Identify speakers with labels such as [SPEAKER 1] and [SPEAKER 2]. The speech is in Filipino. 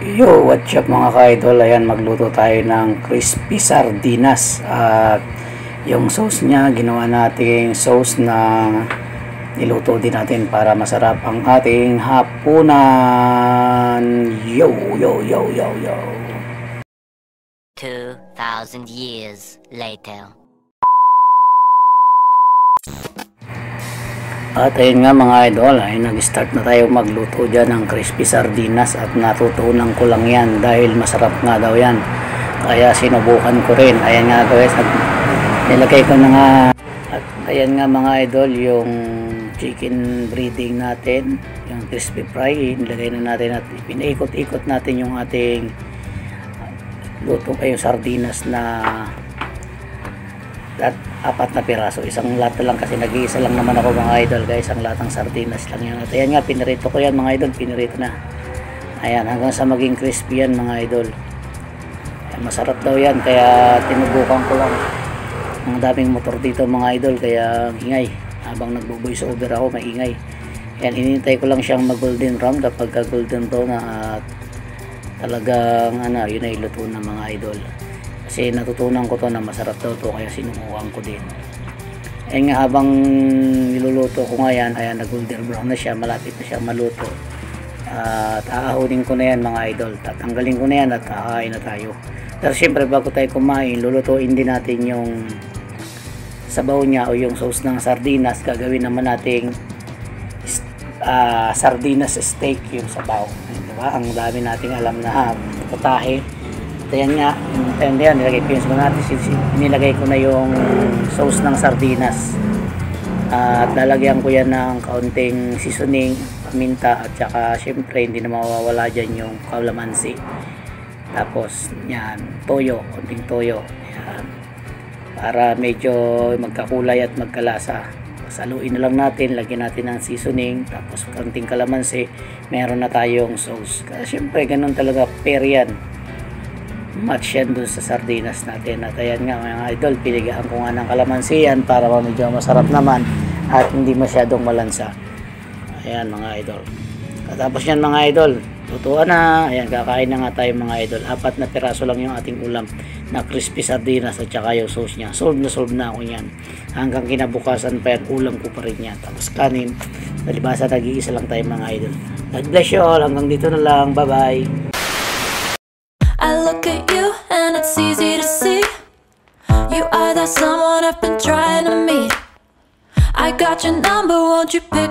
[SPEAKER 1] Yo, what's up mga ka-idol? Ayan, magluto tayo ng crispy sardinas. At yung sauce niya, ginawa nating sauce na niluto din natin para masarap ang ating hapunan. Yo, yo, yo, yo, yo.
[SPEAKER 2] 2,000 years later.
[SPEAKER 1] At ayun nga mga idol, ay nag-start na tayo magluto dyan ng crispy sardinas at natutunan ko lang yan dahil masarap nga daw yan. Kaya sinubukan ko rin. Ayan nga guys, nilagay ko na nga. At ayan nga mga idol, yung chicken breading natin, yung crispy fry, nilagay na natin at pinaikot-ikot natin yung ating luto yung sardinas na at 4 na piraso, isang lata lang kasi nag-iisa lang naman ako mga idol guys, ang latang sardinas lang yan. At ayan nga, pinirito ko yan mga idol, pinirito na. Ayan, hanggang sa maging crispy yan mga idol. Ayan, masarap daw yan, kaya tinubukan ko lang. Ang daming motor dito mga idol, kaya ingay. Habang nagbo-voice over ako, maingay. Ayan, inintay ko lang siyang mag golden brown. Kapag golden brown na at talagang yun ay luto na mga idol. Kasi natutunan ko to na masarap daw to, kaya sinubukan ko din. Ayun nga, habang niluluto ko nga yan, ayan, nag golden brown na siya, malapit na siya maluto. At aahunin ko na yan mga idol, tatanggalin ko na yan at kakain na tayo. Pero syempre bago tayo kumain, lulutuin din natin yung sabaw niya o yung sauce ng sardinas. Gagawin naman nating sardinas steak yung sabaw, diba? Ang dami nating alam na putahe. Ayan nga, ayan, nilagay ko yung nilagay ko na yung sauce ng sardinas at lalagyan ko yan ng kaunting seasoning, paminta at saka syempre hindi na mawawala dyan yung kalamansi, tapos yan, toyo, kaunting toyo, yan, para medyo magkakulay at magkalasa. Saluin na lang natin, lagyan natin ng seasoning, tapos kaunting kalamansi, meron na tayong sauce. Kasi syempre ganun talaga, pair yan, match yan dun sa sardinas natin. At ayan nga mga idol, pinigaan ko nga ng kalamansi yan para medyo masarap naman at hindi masyadong malansa. Ayan mga idol, katapos yan mga idol, lutuan na. Ayan, kakain na nga tayo mga idol. 4 na piraso lang yung ating ulam na crispy sardinas at saka yung sauce nya. Solve na ako yan. Hanggang kinabukasan pa yan, ulam ko pa rin yan. Tapos kanin, nalibasa nag-iisa lang tayo mga idol. God bless you all, hanggang dito na lang, bye bye.
[SPEAKER 3] I look at you and it's easy to see you are that someone I've been trying to meet. I got your number, won't you pick